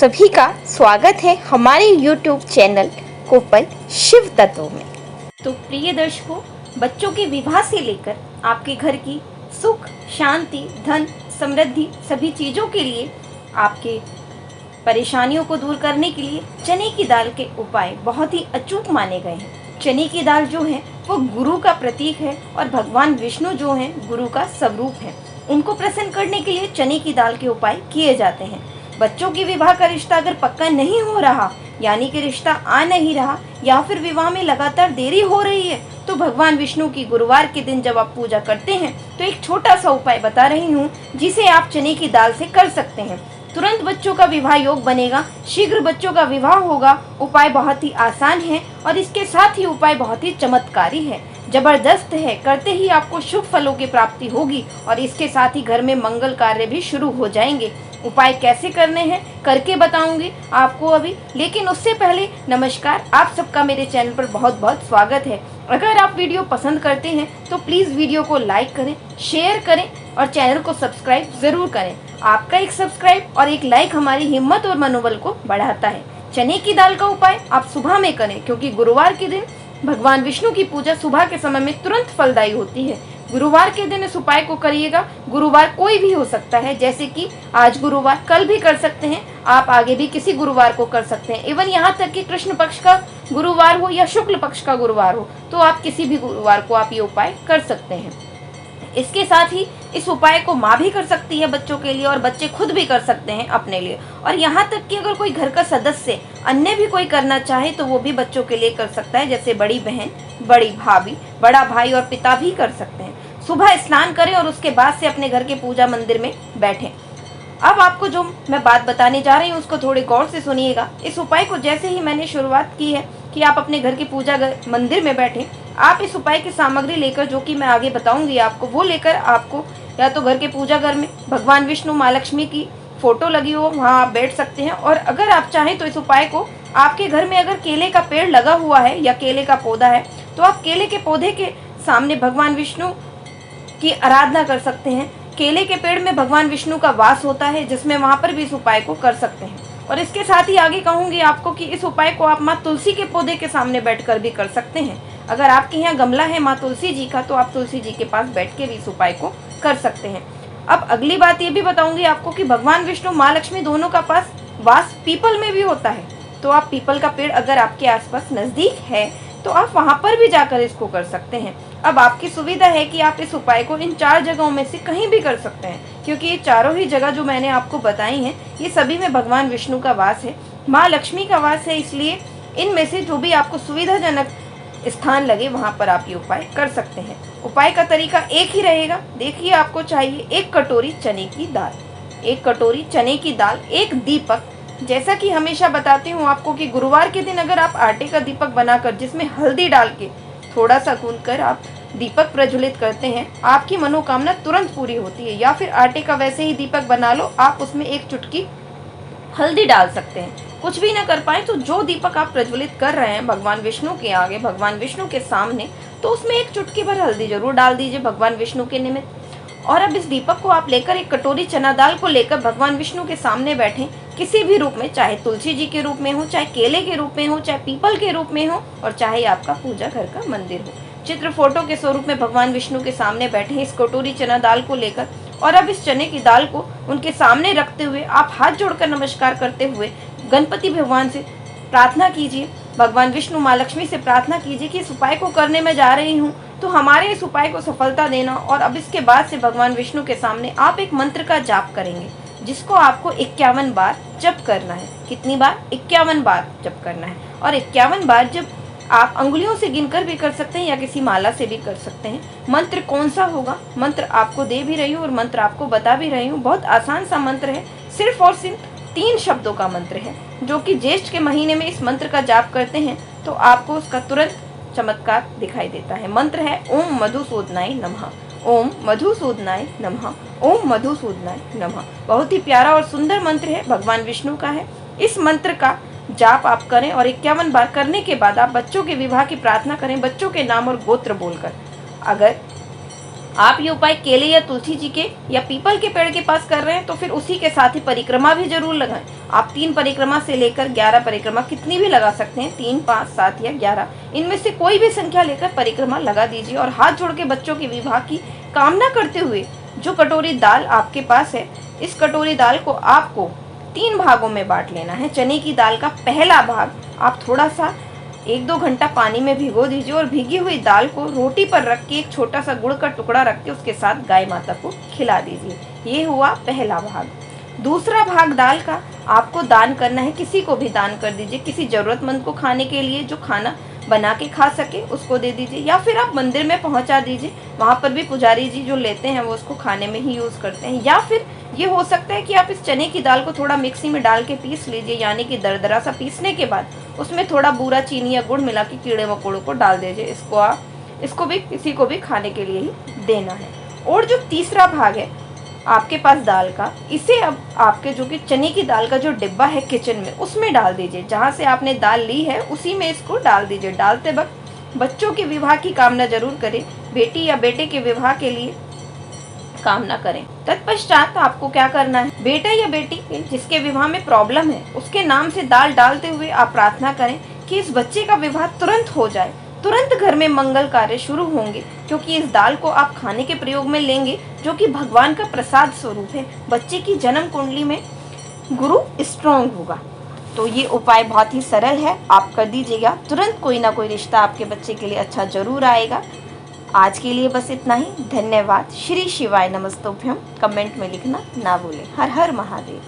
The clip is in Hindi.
सभी का स्वागत है हमारे YouTube चैनल कोपल शिव तत्व में। तो प्रिय दर्शकों, बच्चों के विवाह से लेकर आपके घर की सुख शांति धन समृद्धि सभी चीज़ों के लिए, आपके परेशानियों को दूर करने के लिए चने की दाल के उपाय बहुत ही अचूक माने गए हैं। चने की दाल जो है वो गुरु का प्रतीक है और भगवान विष्णु जो हैं गुरु का स्वरूप है। उनको प्रसन्न करने के लिए चने की दाल के उपाय किए जाते हैं। बच्चों की विवाह का रिश्ता अगर पक्का नहीं हो रहा, यानी कि रिश्ता आ नहीं रहा, या फिर विवाह में लगातार देरी हो रही है, तो भगवान विष्णु की गुरुवार के दिन जब आप पूजा करते हैं तो एक छोटा सा उपाय बता रही हूँ जिसे आप चने की दाल से कर सकते हैं। तुरंत बच्चों का विवाह योग बनेगा, शीघ्र बच्चों का विवाह होगा। उपाय बहुत ही आसान है और इसके साथ ही उपाय बहुत ही चमत्कारी है, जबरदस्त है। करते ही आपको शुभ फलों की प्राप्ति होगी और इसके साथ ही घर में मंगल कार्य भी शुरू हो जाएंगे। उपाय कैसे करने हैं करके बताऊंगी आपको अभी, लेकिन उससे पहले नमस्कार, आप सबका मेरे चैनल पर बहुत बहुत स्वागत है। अगर आप वीडियो पसंद करते हैं तो प्लीज़ वीडियो को लाइक करें, शेयर करें और चैनल को सब्सक्राइब ज़रूर करें। आपका एक सब्सक्राइब और एक लाइक हमारी हिम्मत और मनोबल को बढ़ाता है। चने की दाल का उपाय आप सुबह में करें, क्योंकि गुरुवार के दिन भगवान विष्णु की पूजा सुबह के समय में तुरंत फलदायी होती है। गुरुवार के दिन इस उपाय को करिएगा। गुरुवार कोई भी हो सकता है, जैसे कि आज गुरुवार, कल भी कर सकते हैं आप, आगे भी किसी गुरुवार को कर सकते हैं। इवन यहाँ तक कि कृष्ण पक्ष का गुरुवार हो या शुक्ल पक्ष का गुरुवार हो, तो आप किसी भी गुरुवार को आप ये उपाय कर सकते हैं। इसके साथ ही इस उपाय को माँ भी कर सकती है बच्चों के लिए, और बच्चे खुद भी कर सकते हैं अपने लिए। और यहाँ तक कि अगर कोई घर का सदस्य अन्य भी कोई करना चाहे तो वो भी बच्चों के लिए कर सकता है, जैसे बड़ी बहन, बड़ी भाभी, बड़ा भाई और पिता भी कर सकते हैं। सुबह स्नान करें और उसके बाद से अपने घर के पूजा मंदिर में बैठें। अब आपको जो मैं बात बताने जा रही हूँ उसको थोड़े गौर से सुनिएगा। इस उपाय को जैसे ही मैंने शुरुआत की है कि आप अपने घर की पूजा मंदिर में बैठें, आप इस उपाय की सामग्री लेकर, जो कि मैं आगे बताऊंगी आपको, वो लेकर आपको या तो घर के पूजा घर में भगवान विष्णु माँ लक्ष्मी की फोटो लगी हो वहाँ आप बैठ सकते हैं। और अगर आप चाहें तो इस उपाय को आपके घर में अगर केले का पेड़ लगा हुआ है या केले का पौधा है तो आप केले के पौधे के सामने भगवान विष्णु की आराधना कर सकते हैं। केले के पेड़ में भगवान विष्णु का वास होता है, जिसमें वहाँ पर भी इस उपाय को कर सकते हैं। और इसके साथ ही आगे कहूँगी आपको कि इस उपाय को आप माँ तुलसी के पौधे के सामने बैठकर भी कर सकते हैं। अगर आपके यहाँ गमला है माँ तुलसी जी का, तो आप तुलसी जी के पास बैठ के भी इस उपाय को कर सकते हैं। अब अगली बात ये भी बताऊंगी आपको कि भगवान विष्णु माँ लक्ष्मी दोनों का पास वास पीपल में भी होता है, तो आप पीपल का पेड़ अगर आपके आसपास नज़दीक है तो आप वहाँ पर भी जाकर इसको कर सकते हैं। अब आपकी सुविधा है कि आप इस उपाय को इन 4 जगहों में से कहीं भी कर सकते हैं, क्योंकि ये चारों ही जगह जो मैंने आपको बताई हैं ये सभी में भगवान विष्णु का वास है, माँ लक्ष्मी का वास है। इसलिए इनमें से जो भी आपको सुविधाजनक स्थान लगे वहाँ पर आप ये उपाय कर सकते हैं। उपाय का तरीका एक ही रहेगा। देखिए, आपको चाहिए 1 कटोरी चने की दाल, 1 कटोरी चने की दाल, 1 दीपक। जैसा कि हमेशा बताती हूँ आपको कि गुरुवार के दिन अगर आप आटे का दीपक बनाकर जिसमें हल्दी डाल के थोड़ा सा गूंथकर आप दीपक प्रज्वलित करते हैं, आपकी मनोकामना तुरंत पूरी होती है। या फिर आटे का वैसे ही दीपक बना लो, आप उसमें 1 चुटकी हल्दी डाल सकते हैं। कुछ भी ना कर पाए तो जो दीपक आप प्रज्वलित कर रहे हैं भगवान विष्णु के आगे, भगवान विष्णु के सामने, तो उसमें 1 चुटकी भर हल्दी जरूर डाल दीजिए भगवान विष्णु के निमित्त। और अब इस दीपक को आप लेकर 1 कटोरी चना दाल को लेकर भगवान विष्णु के सामने बैठें, किसी भी रूप में, चाहे तुलसी जी के रूप में हो, चाहे केले के रूप में हो, चाहे पीपल के रूप में हो, और चाहे आपका पूजा घर का मंदिर हो। चित्र फोटो के स्वरूप में भगवान विष्णु के सामने बैठे इस कटोरी चना दाल को लेकर। और अब इस चने की दाल को उनके सामने रखते हुए आप हाथ जोड़कर नमस्कार करते हुए गणपति भगवान से प्रार्थना कीजिए, भगवान विष्णु माँ लक्ष्मी से प्रार्थना कीजिए कि इस उपाय को करने में जा रही हूँ तो हमारे इस उपाय को सफलता देना। और अब इसके बाद से भगवान विष्णु के सामने आप एक मंत्र का जाप करेंगे, जिसको आपको 51 बार जप करना है। कितनी बार? 51 बार जप करना है। और 51 बार जब आप अंगुलियों से गिनकर भी कर सकते हैं या किसी माला से भी कर सकते हैं। मंत्र कौन सा होगा, मंत्र आपको दे भी रही हूँ और मंत्र आपको बता भी रही हूँ। बहुत आसान सा मंत्र है, सिर्फ और सिर्फ 3 शब्दों का मंत्र है, जो कि ज्येष्ठ के महीने में इस मंत्र का जाप करते हैं तो आपको उसका तुरंत चमत्कार दिखाई देता है। मंत्र है ओम मधुसूदनाय नमः, ओम मधुसूदनाय नमः, ओम मधुसूदनाय नमः। बहुत ही प्यारा और सुंदर मंत्र है, भगवान विष्णु का है। इस मंत्र का जाप आप करें और 51 बार करने के बाद आप बच्चों के विवाह की प्रार्थना करें, बच्चों के नाम और गोत्र बोलकर। अगर आप ये उपाय केले या तुलसी जी के या पीपल के पेड़ के पास कर रहे हैं तो फिर उसी के साथ ही परिक्रमा भी जरूर लगाएं। आप 3 परिक्रमा से लेकर 11 परिक्रमा कितनी भी लगा सकते हैं, 3, 5, 7 या 11, इनमें से कोई भी संख्या लेकर परिक्रमा लगा दीजिए और हाथ जोड़ के बच्चों के विवाह की कामना करते हुए जो कटोरी दाल आपके पास है, इस कटोरी दाल को आपको 3 भागों में बांट लेना है। चने की दाल का पहला भाग आप थोड़ा सा 1-2 घंटा पानी में भिगो दीजिए और भीगी हुई दाल को रोटी पर रख के एक छोटा सा गुड़ का टुकड़ा रख के उसके साथ गाय माता को खिला दीजिए। ये हुआ पहला भाग। दूसरा भाग दाल का आपको दान करना है, किसी को भी दान कर दीजिए, किसी जरूरतमंद को खाने के लिए जो खाना बना के खा सके उसको दे दीजिए, या फिर आप मंदिर में पहुंचा दीजिए, वहां पर भी पुजारी जी जो लेते हैं वो उसको खाने में ही यूज करते हैं। या फिर ये हो सकता है कि आप इस चने की दाल को थोड़ा मिक्सी में डाल के पीस लीजिए, यानी कि दरदरा सा पीसने के बाद उसमें थोड़ा बूरा चीनी या गुड़ मिला के कीड़े मकोड़ों को डाल दीजिए। इसको भी किसी को भी खाने के लिए ही देना है। और जो तीसरा भाग है आपके पास दाल का, इसे अब आपके जो कि चने की दाल का जो डिब्बा है किचन में उसमें डाल दीजिए। जहाँ से आपने दाल ली है उसी में इसको डाल दीजिए। डालते वक्त बच्चों के विवाह की कामना जरूर करें, बेटी या बेटे के विवाह के लिए कामना करें। तत्पश्चात आपको क्या करना है, बेटा या बेटी जिसके विवाह में प्रॉब्लम है उसके नाम से दाल डालते हुए आप प्रार्थना करें कि इस बच्चे का विवाह तुरंत हो जाए, तुरंत घर में मंगल कार्य शुरू होंगे, क्योंकि इस दाल को आप खाने के प्रयोग में लेंगे जो कि भगवान का प्रसाद स्वरूप है। बच्चे की जन्म कुंडली में गुरु स्ट्रॉन्ग होगा। तो ये उपाय बहुत ही सरल है, आप कर दीजिएगा, तुरंत कोई ना कोई रिश्ता आपके बच्चे के लिए अच्छा जरूर आएगा। आज के लिए बस इतना ही। धन्यवाद। श्री शिवाय नमस्तुभ्यम। कमेंट में लिखना ना भूलें। हर हर महादेव।